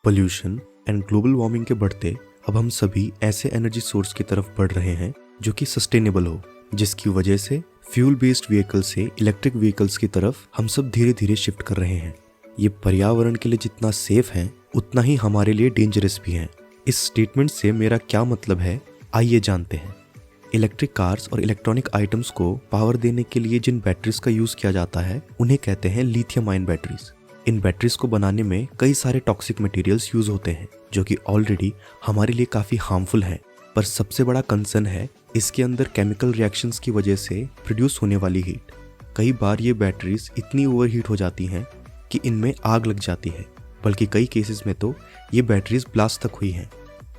Pollution and global warming के बढ़ते अब हम सभी ऐसे एनर्जी सोर्स की तरफ बढ़ रहे हैं जो कि सस्टेनेबल हो, जिसकी वजह से फ्यूल बेस्ड व्हीकल से इलेक्ट्रिक व्हीकल्स की तरफ हम सब धीरे धीरे शिफ्ट कर रहे हैं। ये पर्यावरण के लिए जितना सेफ है उतना ही हमारे लिए डेंजरस भी है। इस स्टेटमेंट से मेरा क्या मतलब है, आइए जानते हैं। इलेक्ट्रिक कार्स और इलेक्ट्रॉनिक आइटम्स को पावर देने के लिए जिन बैटरीज का यूज किया जाता है उन्हें कहते हैं लिथियम आयन बैटरीज। इन बैटरीज को बनाने में कई सारे टॉक्सिक मटेरियल्स यूज होते हैं जो कि ऑलरेडी हमारे लिए काफी हार्मफुल हैं। पर सबसे बड़ा कंसर्न है इसके अंदर केमिकल रिएक्शंस की वजह से प्रोड्यूस होने वाली हीट। कई बार ये बैटरीज इतनी ओवरहीट हो जाती हैं कि इनमें आग लग जाती है, बल्कि कई केसेस में तो ये बैटरीज ब्लास्ट तक हुई हैं।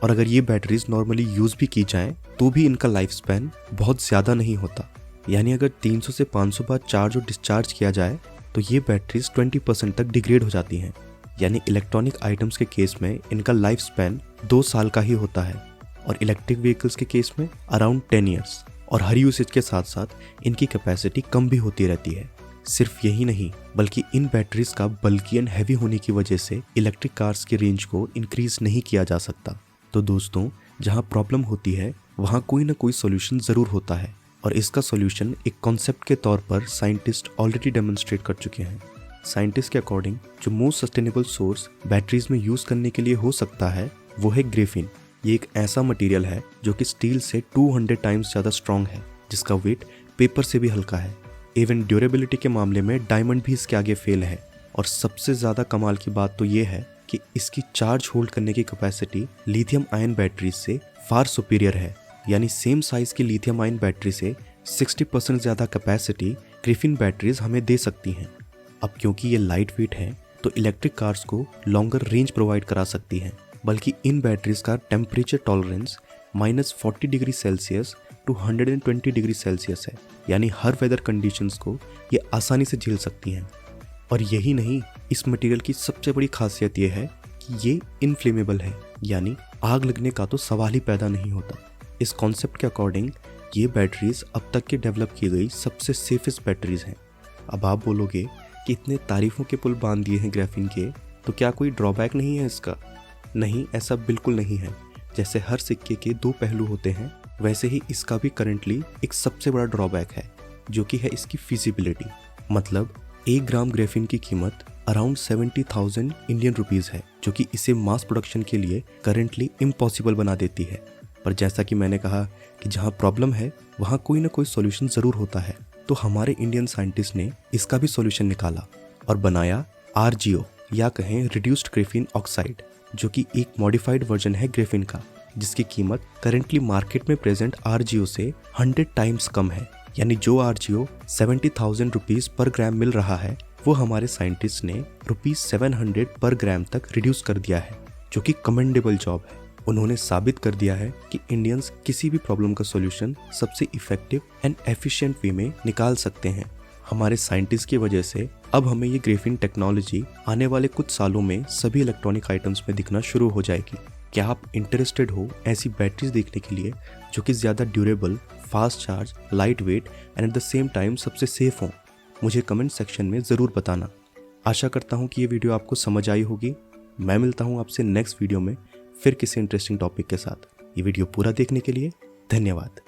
और अगर ये बैटरीज नॉर्मली यूज भी की जाएं तो भी इनका लाइफ स्पैन बहुत ज़्यादा नहीं होता। यानी अगर 300 से 500 बार चार्ज और डिस्चार्ज किया जाए तो ये बैटरीज 20% तक डिग्रेड हो जाती हैं। यानी इलेक्ट्रॉनिक आइटम्स के केस में इनका लाइफ स्पैन 2 साल का ही होता है और इलेक्ट्रिक व्हीकल्स के केस में अराउंड 10 ईयर्स। और हर यूसेज के साथ साथ इनकी कैपेसिटी कम भी होती रहती है। सिर्फ यही नहीं बल्कि इन बैटरीज का बल्की एंड हैवी होने की वजह से इलेक्ट्रिक कार्स की रेंज को इंक्रीज नहीं किया जा सकता। तो दोस्तों, जहाँ प्रॉब्लम होती है वहाँ कोई ना कोई सोल्यूशन ज़रूर होता है और इसका सोल्यूशन एक कॉन्सेप्ट के तौर पर साइंटिस्ट ऑलरेडी डेमोन्स्ट्रेट कर चुके हैं। साइंटिस्ट के अकॉर्डिंग जो मोस्ट सस्टेनेबल सोर्स बैटरीज में यूज़ करने के लिए हो सकता है वो है ग्रेफीन। ये एक ऐसा मटेरियल है जो कि स्टील से 200 टाइम्स ज़्यादा स्ट्रॉन्ग है, जिसका वेट पेपर से भी हल्का है। इवन ड्यूरेबिलिटी के मामले में डायमंड भी इसके आगे फेल है। और सबसे ज़्यादा कमाल की बात तो ये है कि इसकी चार्ज होल्ड करने की कैपेसिटी लिथियम आयन बैटरीज से फार सुपीरियर है। यानी सेम साइज की लिथियम आयन बैटरी से 60% ज़्यादा कैपेसिटी ग्रेफीन बैटरीज हमें दे सकती हैं। अब क्योंकि ये लाइट वेट है तो इलेक्ट्रिक कार्स को लॉन्गर रेंज प्रोवाइड करा सकती हैं, बल्कि इन बैटरीज का temperature tolerance -40 degree Celsius to 120 degree Celsius है। यानी हर वेदर कंडीशंस को ये आसानी से झेल सकती हैं। और यही नहीं, इस मटेरियल की सबसे बड़ी खासियत ये है कि ये इनफ्लेमेबल है, यानी आग लगने का तो सवाल ही पैदा नहीं होता। इस कॉन्सेप्ट के अकॉर्डिंग ये बैटरीज अब तक की डेवलप की गई सबसे सेफेस्ट बैटरीज हैं। अब आप बोलोगे कि इतने तारीफों के पुल बांध दिए हैं ग्राफीन के, तो क्या कोई ड्रॉबैक नहीं है इसका? नहीं, ऐसा बिल्कुल नहीं है। जैसे हर सिक्के के 2 पहलू होते हैं, वैसे ही इसका भी करंटली एक सबसे बड़ा ड्रॉबैक है, जो कि है इसकी फिजिबिलिटी। मतलब 1 ग्राम ग्रेफीन की कीमत अराउंड 70,000 इंडियन रुपीज़ है, जो कि इसे मास प्रोडक्शन के लिए करंटली इम्पॉसिबल बना देती है। पर जैसा कि मैंने कहा कि जहाँ प्रॉब्लम है वहाँ कोई ना कोई सॉल्यूशन ज़रूर होता है। तो हमारे इंडियन साइंटिस्ट ने इसका भी सॉल्यूशन निकाला और बनाया RGO, या कहें रिड्यूस्ड ग्रेफीन ऑक्साइड, जो कि एक मॉडिफाइड वर्जन है ग्रेफीन का, जिसकी कीमत करंटली मार्केट में प्रेजेंट RGO से 100 टाइम्स कम है। यानी जो RGO 70,000 रुपीज़ पर ग्राम मिल रहा है वो हमारे साइंटिस्ट ने ₹700 पर ग्राम तक रिड्यूस कर दिया है, जो कि कमेंडेबल जॉब है। उन्होंने साबित कर दिया है कि इंडियंस किसी भी प्रॉब्लम का सॉल्यूशन सबसे इफेक्टिव एंड एफिशिएंट वे में निकाल सकते हैं। हमारे साइंटिस्ट की वजह से अब हमें ये ग्रेफीन टेक्नोलॉजी आने वाले कुछ सालों में सभी इलेक्ट्रॉनिक आइटम्स में दिखना शुरू हो जाएगी। क्या आप इंटरेस्टेड हो ऐसी बैटरीज देखने के लिए जो कि ज़्यादा durable, fast charge, light weight and at the same time सबसे सेफ हों? मुझे कमेंट सेक्शन में ज़रूर बताना। आशा करता हूँ कि ये वीडियो आपको समझ आई होगी। मैं मिलता हूँ आपसे नेक्स्ट वीडियो में फिर किसी इंटरेस्टिंग टॉपिक के साथ। ये वीडियो पूरा देखने के लिए धन्यवाद।